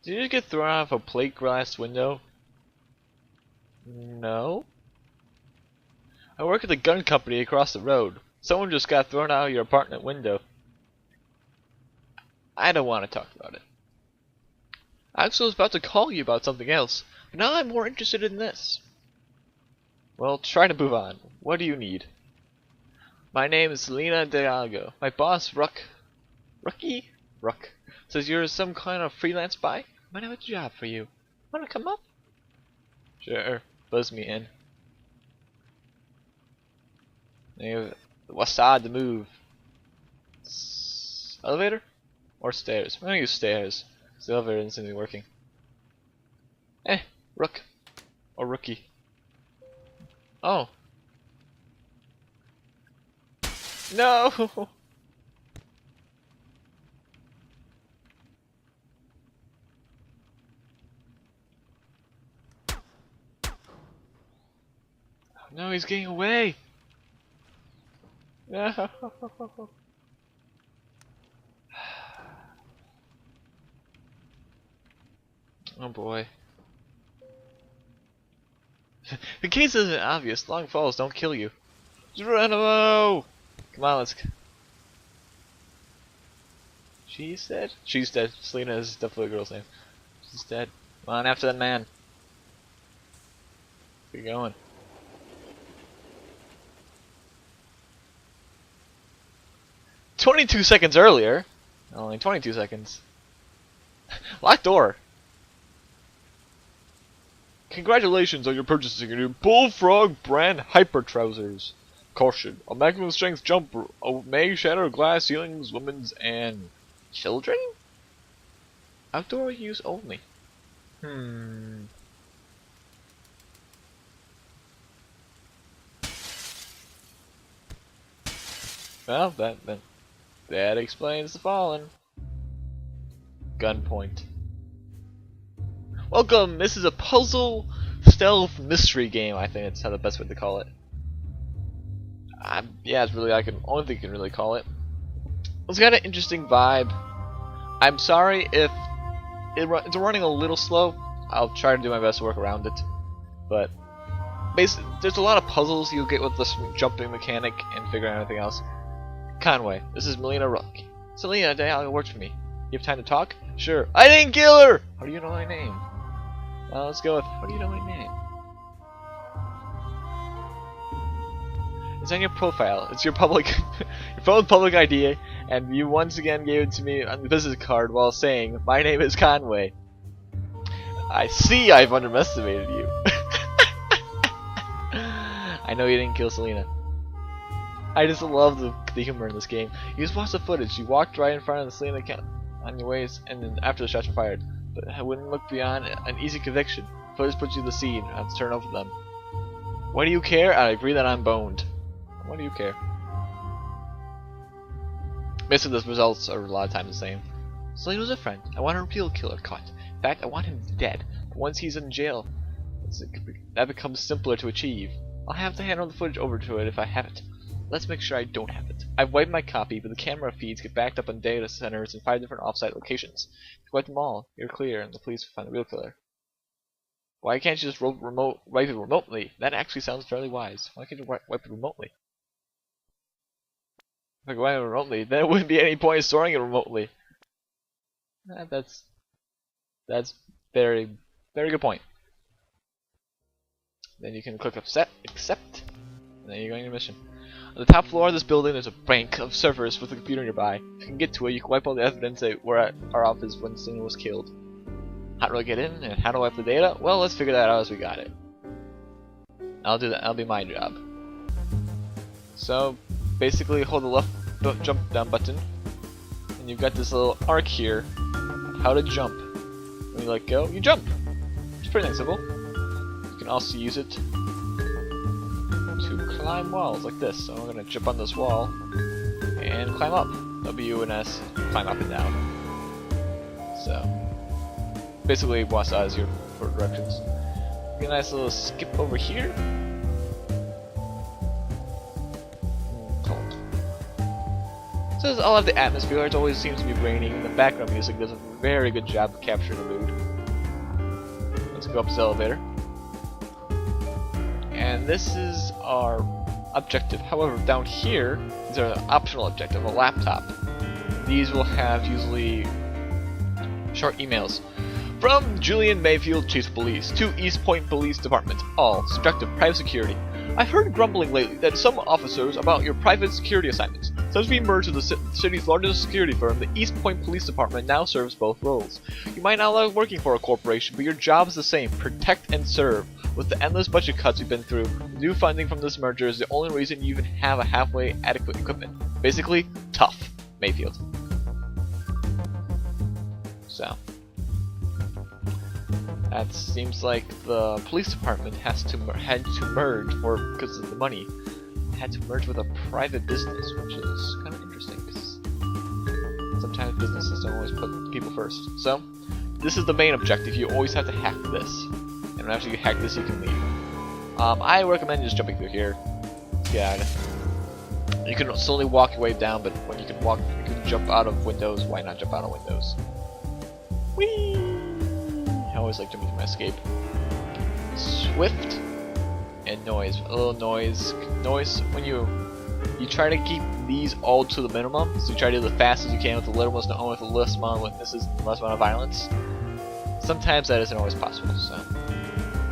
Did you just get thrown out of a plate glass window? No. I work at the gun company across the road. Someone just got thrown out of your apartment window. I don't want to talk about it. I actually was about to call you about something else, but now I'm more interested in this. Well, try to move on. What do you need? My name is Selena Diago. My boss, Ruck, says you're some kind of freelance spy. Might have a job for you. Wanna come up? Sure. Buzz me in. What's side to move? Elevator? Or stairs? I'm gonna use stairs. The elevator isn't really working. Rook. Or rookie. Oh. No! No, he's getting away! No! Oh boy. The case isn't obvious. Long falls don't kill you. Geronimo! Come on, let's. She's dead? She's dead. Selena is definitely a girl's name. She's dead. Come on, after that man. Keep going. "22 seconds earlier." Only 22 seconds. Locked door. Congratulations on your purchasing a new Bullfrog brand hyper trousers. Caution: a maximum strength jump may shatter glass ceilings, women's, and children. Outdoor use only. Well, that explains the fallen. Gunpoint. Welcome. This is a puzzle stealth mystery game. I think that's how the best way to call it. Yeah, it's really only thing I can really call it. It's got an interesting vibe. I'm sorry if it's running a little slow. I'll try to do my best to work around it. But basically, there's a lot of puzzles you'll get with this jumping mechanic and figuring out everything else. Conway, this is Melina Ruck. Selena Diago works for me. You have time to talk? Sure. I didn't kill her! How do you know my name? Well, let's go with, how do you know my name? It's on your profile. It's your public, your phone public ID, and you once again gave it to me on the business card while saying, my name is Conway. I see I've underestimated you. I know you didn't kill Selena. I just love the humor in this game. You just watch the footage. You walked right in front of the Selena account on your ways, and then after the shots were fired. But I wouldn't look beyond an easy conviction. Footage puts you to the scene. I have to turn over them. Why do you care? I agree that I'm boned. Why do you care? Basically, the results are a lot of times the same. Selena's a friend. I want a real killer caught. In fact, I want him dead. But once he's in jail, that becomes simpler to achieve. I'll have to hand the footage over to it if I have it. Let's make sure I don't have it. I've wiped my copy, but the camera feeds get backed up on data centers in 5 different offsite locations. If you wipe them all, you're clear, and the police will find the real killer. Why can't you just wipe it remotely? That actually sounds fairly wise. Why can't you wipe it remotely? If I could wipe it remotely, then there wouldn't be any point in storing it remotely. That's very good point. Then you can click accept, and then you're going to mission. On the top floor of this building, there's a bank of servers with a computer nearby. If you can get to it, you can wipe all the evidence that were at our office when Selena was killed. How do I get in, and how to wipe the data? Well, let's figure that out as we got it. I'll do that. That'll be my job. So, basically, hold the left jump down button, and you've got this little arc here. How to jump. When you let go, you jump. It's pretty nice, simple. You can also use it to climb walls like this. So I'm gonna jump on this wall and climb up. W and S, climb up and down. So basically, watch as your four directions. Get a nice little skip over here. So I'll have the atmosphere. It always seems to be raining, and the background music does a very good job of capturing the mood. Let's go up this elevator. And this is our objective. However, down here is our optional objective, a laptop. These will have usually short emails. From Julian Mayfield, Chief of Police, to East Point Police Department. All. Subjective. Private security. I've heard grumbling lately that some officers about your private security assignments. Since we merged with the city's largest security firm, the East Point Police Department now serves both roles. You might not like working for a corporation, but your job is the same. Protect and serve. With the endless budget cuts we've been through, the new funding from this merger is the only reason you even have a halfway adequate equipment. Basically, tough. Mayfield. So. That seems like the police department had to merge, because of the money, had to merge with a private business, which is kind of interesting, because sometimes businesses don't always put people first. So, this is the main objective. You always have to hack this, and after you hack this, you can leave. I recommend just jumping through here. Yeah, you can slowly walk your way down, but when you can jump out of windows. Why not jump out of windows? Whee! I always like jumping through my escape. Swift and noise. A little noise. Noise when you try to keep these all to the minimum. So you try to do the fast as you can with the little most known with the less amount of witnesses and less amount of violence. Sometimes that isn't always possible. So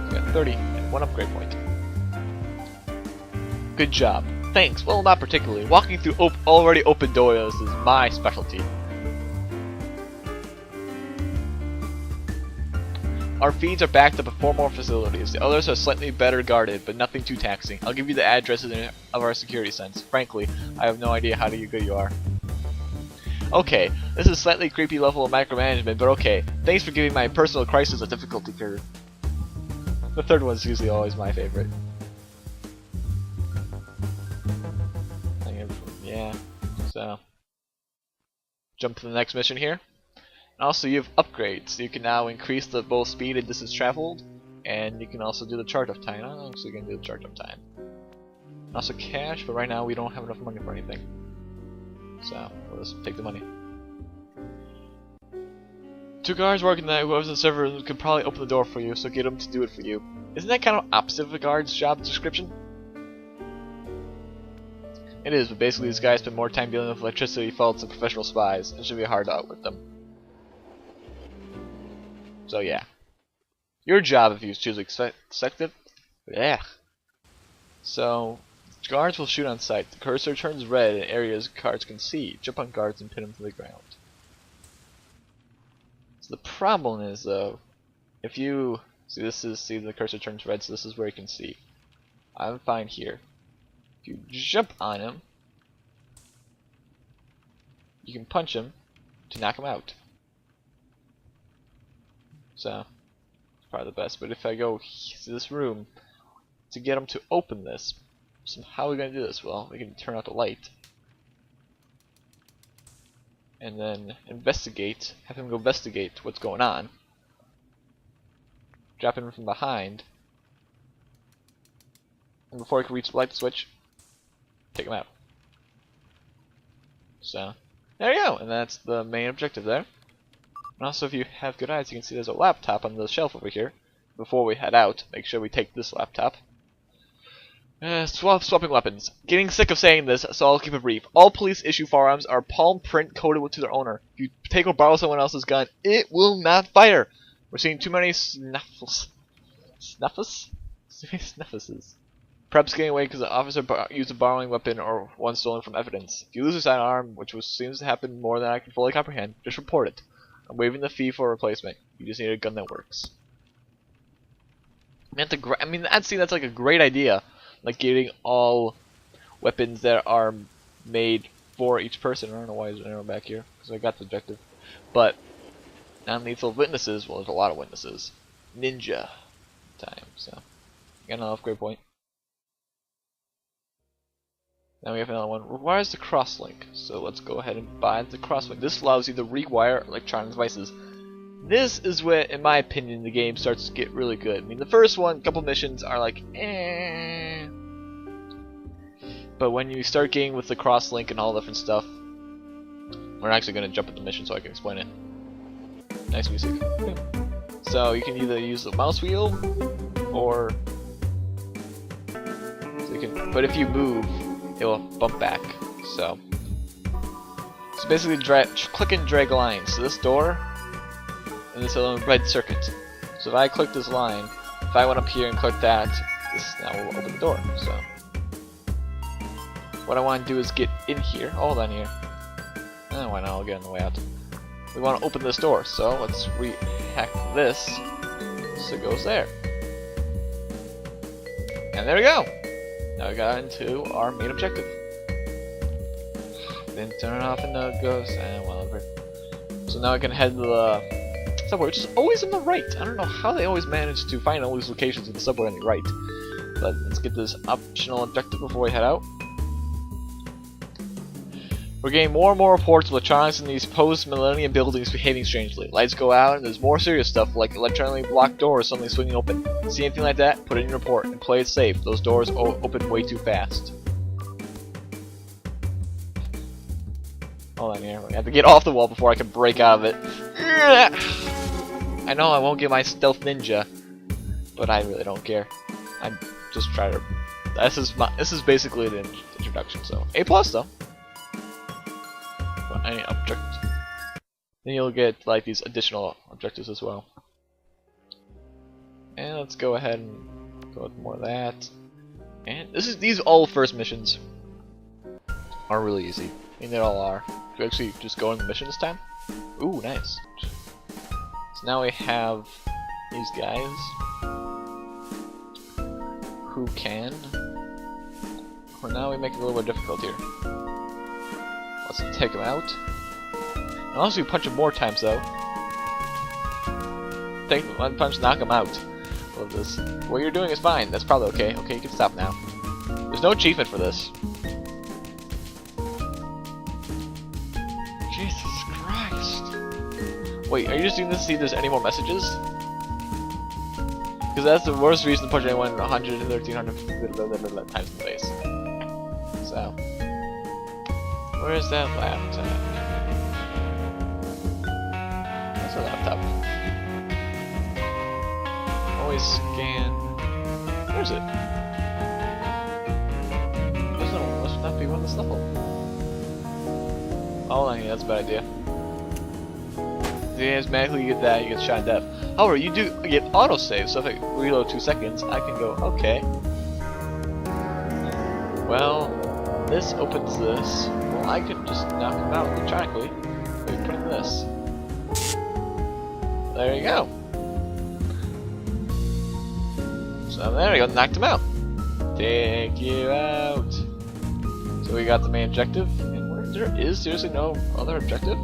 we got 30 and 1 upgrade point. Good job. Thanks. Well, not particularly. Walking through already open doors is my specialty. Our feeds are backed up at 4 more facilities. The others are slightly better guarded, but nothing too taxing. I'll give you the addresses of our security sense. Frankly, I have no idea how good you are. Okay, this is a slightly creepy level of micromanagement, but okay. Thanks for giving my personal crisis a difficulty curve. The third one's usually always my favorite. Yeah, so jump to the next mission here. Also, you have upgrades. You can now increase the both speed and distance traveled, and you can also do the charge up time. I'm actually going to do the charge up time. Also cash, but right now we don't have enough money for anything. So, we'll just take the money. 2 guards working that whoever's in the server could probably open the door for you, so get them to do it for you. Isn't that kind of opposite of a guard's job description? It is, but basically these guys spend more time dealing with electricity faults than professional spies. It should be hard to outwit them. So yeah, your job if you choose effective. Yeah. So guards will shoot on sight. The cursor turns red in areas guards can see. Jump on guards and pin them to the ground. So the problem is though, if you see the cursor turns red, so this is where you can see. I'm fine here. If you jump on him, you can punch him to knock him out. So, it's probably the best. But if I go to this room to get him to open this, so how are we going to do this? Well, we can turn out the light. And then investigate, have him go investigate what's going on. Drop him from behind. And before he can reach the light switch, take him out. So, there you go. And that's the main objective there. And also, if you have good eyes, you can see there's a laptop on the shelf over here. Before we head out, make sure we take this laptop. Swapping weapons. Getting sick of saying this, so I'll keep it brief. All police issue firearms are palm print coded to their owner. If you take or borrow someone else's gun, it will not fire. We're seeing too many snuffles. Snuffles? Snuffuses. Perhaps getting away because the officer used a borrowing weapon or one stolen from evidence. If you lose a sidearm, which seems to happen more than I can fully comprehend, just report it. I'm waiving the fee for a replacement. You just need a gun that works. I mean, that's like a great idea. Like getting all weapons that are made for each person. I don't know why there's an arrow back here, because I got the objective. But non-lethal witnesses. Well, there's a lot of witnesses. Ninja time. So got another upgrade point. Now we have another one. Requires the crosslink. So let's go ahead and buy the crosslink. This allows you to rewire electronic devices. This is where, in my opinion, the game starts to get really good. I mean, the first one, couple missions are like, eh. But when you start getting with the crosslink and all different stuff, We're actually gonna jump at the mission so I can explain it. Nice music. So you can either use the mouse wheel, or so you can. But if you move, it will bump back. So basically, click and drag lines. So this door and this little red circuit. So if I click this line, if I went up here and click that, this now will open the door. So what I want to do is get in here. Hold on here. Why not? I'll get on the way out. We want to open this door, so let's re-hack this so it goes there. And there we go! Now we got into our main objective. Then turn it off and it goes, and whatever. So now I can head to the subway, which is always on the right. I don't know how they always manage to find all these locations of the subway on the right. But let's get this optional objective before we head out. We're getting more and more reports of electronics in these post-millennium buildings behaving strangely. Lights go out, and there's more serious stuff like electronically blocked doors suddenly swinging open. See anything like that? Put it in your report and play it safe. Those doors open way too fast. Hold on here. I have to get off the wall before I can break out of it. I know I won't get my stealth ninja, but I really don't care. I'm just trying to. This is basically the introduction. So A+ though. Any object. Then you'll get like these additional objectives as well. And let's go ahead and go with more of that. And these all first missions are really easy. I mean, they all are. Do we actually just go on the mission this time? Ooh, nice. So now we have these guys who can. Well, now we make it a little more difficult here. Let's take him out. Unless we punch him more times, though. Take one punch, knock him out. Love this. What you're doing is fine. That's probably okay. Okay, you can stop now. There's no achievement for this. Jesus Christ. Wait, are you just doing this to see if there's any more messages? Because that's the worst reason to punch anyone 100, 1300 times in the face. So. Where's that laptop? That's a laptop. Always scan. Where's it? Must not be one this level. Hold on, yeah, that's a bad idea. Yeah, automatically you get that, you get shot in death. However, you do get autosave, so if I reload 2 seconds, I can go, okay. Well, this opens this. Well, I could just knock him out electronically by putting this. There you go. So there we go, knocked him out. Take you out. So we got the main objective, and there is seriously no other objective?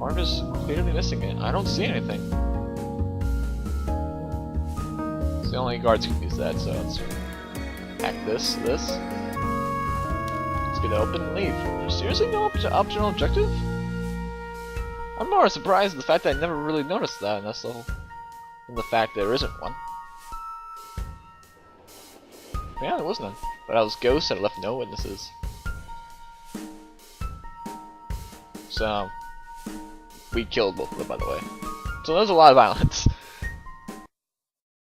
Or I'm just clearly missing it. I don't see anything. So the only guards can use that, so let's hack this. Let's get it open and leave. There's seriously no optional objective? I'm more surprised at the fact that I never really noticed that in this level than the fact there isn't one. Yeah, there was none. But I was ghost and I left no witnesses. So we killed both of them, by the way. So there's a lot of violence.